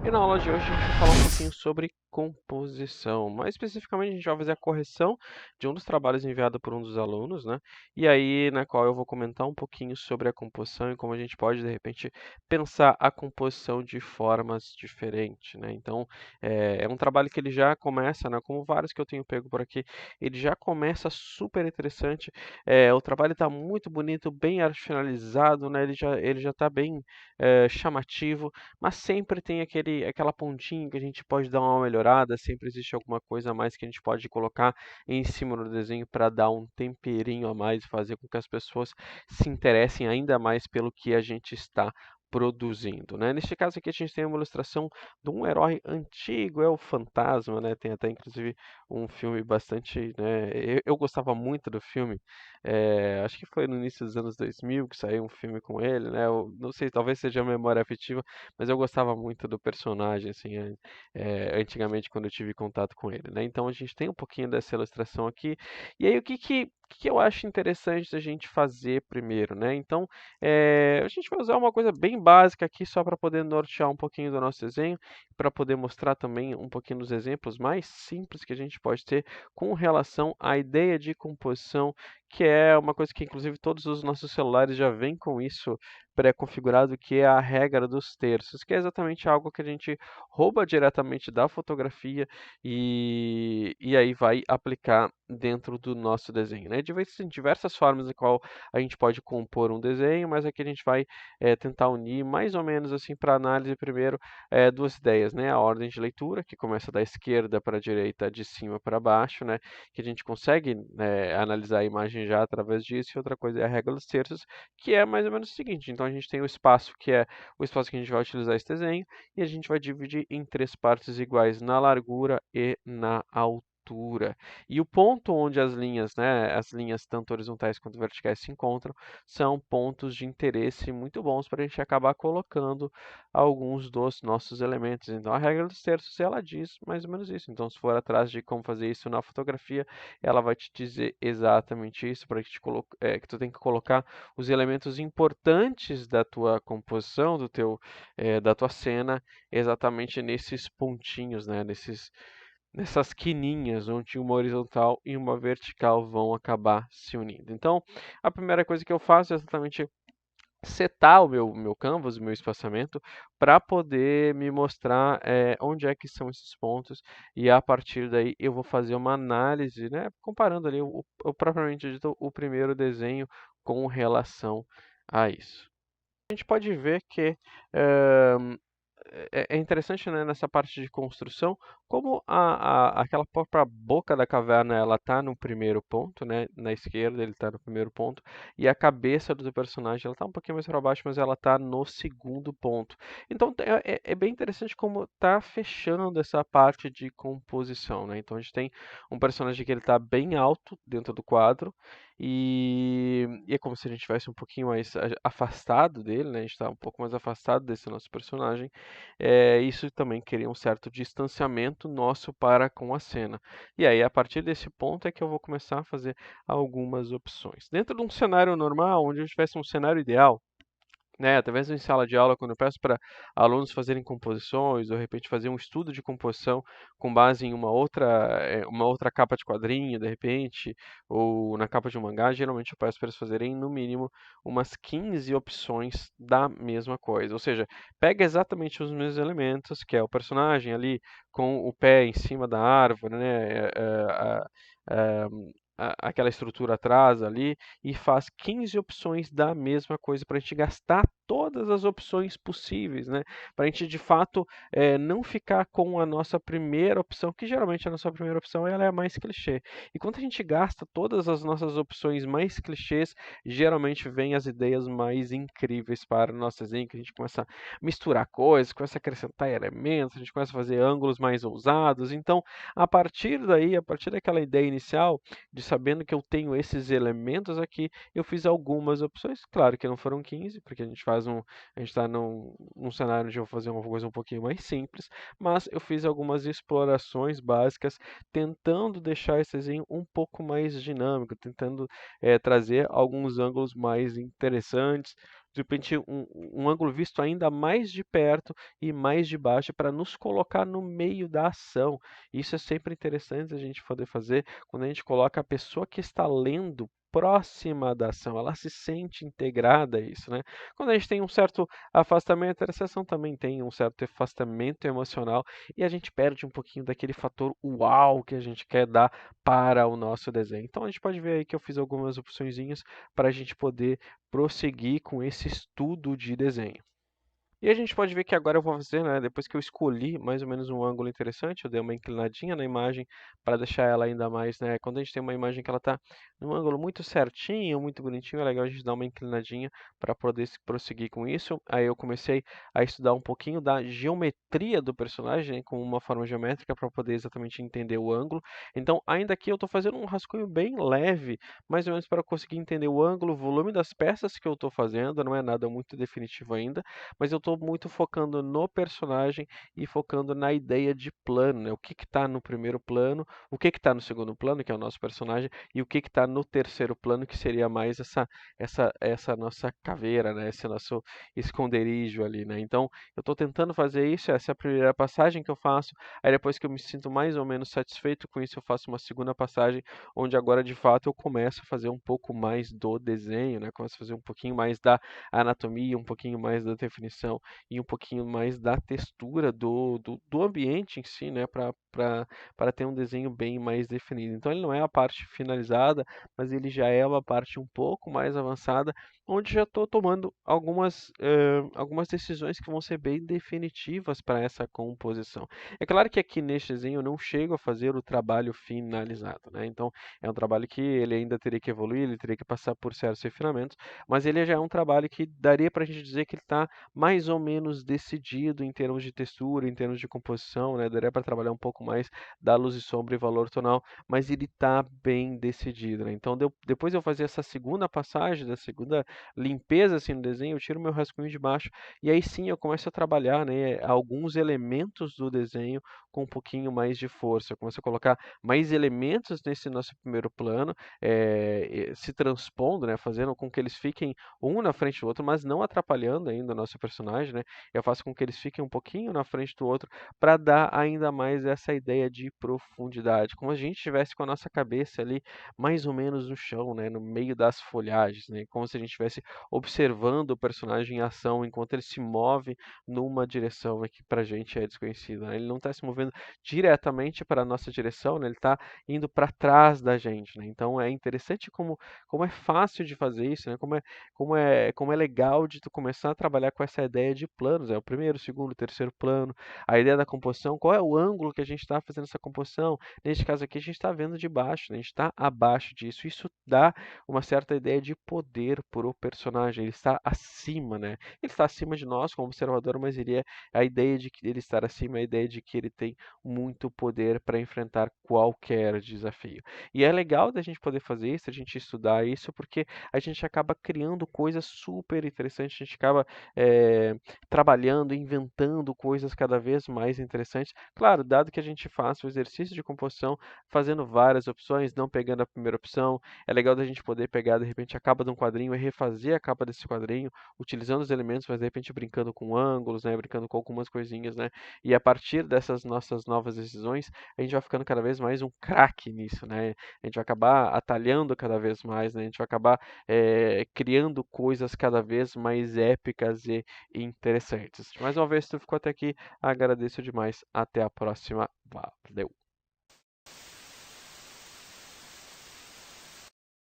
E na aula de hoje a gente vai falar um pouquinho sobre composição. Mais especificamente, a gente vai fazer a correção de um dos trabalhos enviado por um dos alunos, né? E aí, na qual eu vou comentar um pouquinho sobre a composição e como a gente pode, de repente, pensar a composição de formas diferentes, né? Então, é um trabalho que ele já começa, né? Como vários que eu tenho pego por aqui, ele já começa super interessante. O trabalho está muito bonito, bem arte finalizado, né? Ele já está bem chamativo, mas sempre tem aquela pontinha que a gente pode dar uma melhorada, sempre existe alguma coisa a mais que a gente pode colocar em cima do desenho para dar um temperinho a mais, fazer com que as pessoas se interessem ainda mais pelo que a gente está produzindo, né? Neste caso aqui a gente tem uma ilustração de um herói antigo, é o Fantasma, né? Tem até inclusive um filme bastante, né? Eu gostava muito do filme, acho que foi no início dos anos 2000 que saiu um filme com ele, né? Eu não sei, talvez seja memória afetiva, mas eu gostava muito do personagem, assim, antigamente quando eu tive contato com ele, né? Então a gente tem um pouquinho dessa ilustração aqui. E aí o que eu acho interessante da gente fazer primeiro, né? Então a gente vai usar uma coisa bem básica aqui só para poder nortear um pouquinho do nosso desenho, para poder mostrar também um pouquinho dos exemplos mais simples que a gente pode ter com relação à ideia de composição, que é uma coisa que inclusive todos os nossos celulares já vêm com isso pré-configurado, que é a regra dos terços, que é exatamente algo que a gente rouba diretamente da fotografia e aí vai aplicar dentro do nosso desenho, né? Existem diversas formas em qual a gente pode compor um desenho, mas aqui a gente vai tentar unir mais ou menos assim para análise primeiro duas ideias, né? A ordem de leitura, que começa da esquerda para a direita, de cima para baixo, né? Que a gente consegue analisar a imagem já através disso, e outra coisa é a regra dos terços, que é mais ou menos o seguinte: então a gente tem o espaço que é o espaço que a gente vai utilizar esse desenho, e a gente vai dividir em três partes iguais na largura e na altura. E o ponto onde as linhas, né, as linhas tanto horizontais quanto verticais se encontram, são pontos de interesse muito bons para a gente acabar colocando alguns dos nossos elementos. Então, a regra dos terços, ela diz mais ou menos isso. Então, se for atrás de como fazer isso na fotografia, ela vai te dizer exatamente isso, para que tu tem que colocar os elementos importantes da tua composição, da tua cena, exatamente nesses pontinhos, né? Nessas quininhas, onde uma horizontal e uma vertical vão acabar se unindo. Então, a primeira coisa que eu faço é exatamente setar o meu canvas, o meu espaçamento, para poder me mostrar onde é que são esses pontos, e a partir daí eu vou fazer uma análise, né, comparando ali o propriamente dito, o primeiro desenho com relação a isso. A gente pode ver que eh, é interessante, né, nessa parte de construção, como aquela própria boca da caverna ela está no primeiro ponto, né, na esquerda ele está no primeiro ponto, e a cabeça do personagem ela está um pouquinho mais para baixo, mas ela está no segundo ponto. Então é bem interessante como está fechando essa parte de composição, né? Então a gente tem um personagem que ele está bem alto dentro do quadro, e é como se a gente estivesse um pouquinho mais afastado dele, né? A gente está um pouco mais afastado desse nosso personagem. Isso também cria um certo distanciamento nosso para com a cena. E aí, a partir desse ponto, é que eu vou começar a fazer algumas opções. Dentro de um cenário normal, onde a gente tivesse um cenário ideal, né, através em sala de aula, quando eu peço para alunos fazerem composições, ou de repente fazer um estudo de composição com base em uma outra capa de quadrinho, de repente, ou na capa de um mangá, geralmente eu peço para eles fazerem no mínimo umas 15 opções da mesma coisa. Ou seja, pega exatamente os mesmos elementos, que é o personagem ali com o pé em cima da árvore, né, aquela estrutura atrás ali, e faz 15 opções da mesma coisa para a gente gastar todas as opções possíveis, né? Para a gente de fato não ficar com a nossa primeira opção, que geralmente a nossa primeira opção ela é a mais clichê. E quando a gente gasta todas as nossas opções mais clichês, geralmente vem as ideias mais incríveis para o nosso desenho, que a gente começa a misturar coisas, começa a acrescentar elementos, a gente começa a fazer ângulos mais ousados. Então, a partir daí, a partir daquela ideia inicial, de sabendo que eu tenho esses elementos aqui, eu fiz algumas opções. Claro que não foram 15, porque a gente está num cenário onde eu vou fazer uma coisa um pouquinho mais simples, mas eu fiz algumas explorações básicas, tentando deixar esse desenho um pouco mais dinâmico, tentando trazer alguns ângulos mais interessantes, de repente um ângulo visto ainda mais de perto e mais de baixo para nos colocar no meio da ação. Isso é sempre interessante a gente poder fazer quando a gente coloca a pessoa que está lendo próxima da ação, ela se sente integrada a isso, né? Quando a gente tem um certo afastamento, a interseção também tem um certo afastamento emocional e a gente perde um pouquinho daquele fator uau que a gente quer dar para o nosso desenho. Então a gente pode ver aí que eu fiz algumas opçõezinhas para a gente poder prosseguir com esse estudo de desenho. E a gente pode ver que agora eu vou fazer, né, depois que eu escolhi mais ou menos um ângulo interessante, eu dei uma inclinadinha na imagem para deixar ela ainda mais, né, quando a gente tem uma imagem que ela está num ângulo muito certinho, muito bonitinho, é legal a gente dar uma inclinadinha para poder prosseguir com isso. Aí eu comecei a estudar um pouquinho da geometria do personagem, né, com uma forma geométrica para poder exatamente entender o ângulo. Então, ainda aqui eu estou fazendo um rascunho bem leve, mais ou menos para conseguir entender o ângulo, o volume das peças que eu estou fazendo, não é nada muito definitivo ainda, mas eu estou muito focando no personagem e focando na ideia de plano, né? O que está no primeiro plano, o que está no segundo plano, que é o nosso personagem, e o que está no terceiro plano, que seria mais essa nossa caveira, né? Esse nosso esconderijo ali, né? Então, eu estou tentando fazer isso, essa é a primeira passagem que eu faço, aí depois que eu me sinto mais ou menos satisfeito com isso, eu faço uma segunda passagem, onde agora de fato eu começo a fazer um pouco mais do desenho, né? Começo a fazer um pouquinho mais da anatomia, um pouquinho mais da definição e um pouquinho mais da textura do ambiente em si, né, para ter um desenho bem mais definido. Então ele não é a parte finalizada, mas ele já é uma parte um pouco mais avançada, onde já estou tomando algumas decisões que vão ser bem definitivas para essa composição. É claro que aqui neste desenho eu não chego a fazer o trabalho finalizado, né? Então é um trabalho que ele ainda teria que evoluir, ele teria que passar por certos refinamentos, mas ele já é um trabalho que daria para a gente dizer que ele está mais ou menos decidido em termos de textura, em termos de composição, né? Daria para trabalhar um pouco mais da luz e sombra e valor tonal, mas ele está bem decidido, né? Então, depois eu fazer essa segunda passagem, da segunda limpeza assim no desenho, eu tiro meu rascunho de baixo e aí sim eu começo a trabalhar, né, alguns elementos do desenho com um pouquinho mais de força. Eu começo a colocar mais elementos nesse nosso primeiro plano, se transpondo, né, fazendo com que eles fiquem um na frente do outro, mas não atrapalhando ainda o nosso personagem, né? Eu faço com que eles fiquem um pouquinho na frente do outro para dar ainda mais essa ideia de profundidade, como se a gente estivesse com a nossa cabeça ali mais ou menos no chão, né, no meio das folhagens, né? Como se a gente estivesse observando o personagem em ação enquanto ele se move numa direção que para a gente é desconhecida, né? Ele não está se movendo diretamente para a nossa direção, né? Ele está indo para trás da gente, né? Então é interessante como é fácil de fazer isso, né? Como é legal de tu começar a trabalhar com essa ideia de planos, é o primeiro, o segundo, o terceiro plano, a ideia da composição, qual é o ângulo que a gente está fazendo essa composição. Neste caso aqui a gente está vendo de baixo, né? A gente está abaixo disso. Isso dá uma certa ideia de poder para o personagem, ele está acima, né? Ele está acima de nós como observador, mas ele é a ideia de que ele estar acima, é a ideia de que ele tem muito poder para enfrentar qualquer desafio. E é legal da gente poder fazer isso, a gente estudar isso, porque a gente acaba criando coisas super interessantes, a gente acaba trabalhando, inventando coisas cada vez mais interessantes. Claro, dado que a gente faça o exercício de composição, fazendo várias opções, não pegando a primeira opção, é legal da gente poder pegar, de repente, a capa de um quadrinho e refazer a capa desse quadrinho, utilizando os elementos, mas de repente brincando com ângulos, né, brincando com algumas coisinhas, né? E a partir dessas nossas novas decisões, a gente vai ficando cada vez mais um craque nisso, né? A gente vai acabar atalhando cada vez mais, né? A gente vai acabar criando coisas cada vez mais épicas e interessantes. Mais uma vez, tu ficou até aqui, agradeço demais. Até a próxima. Valeu!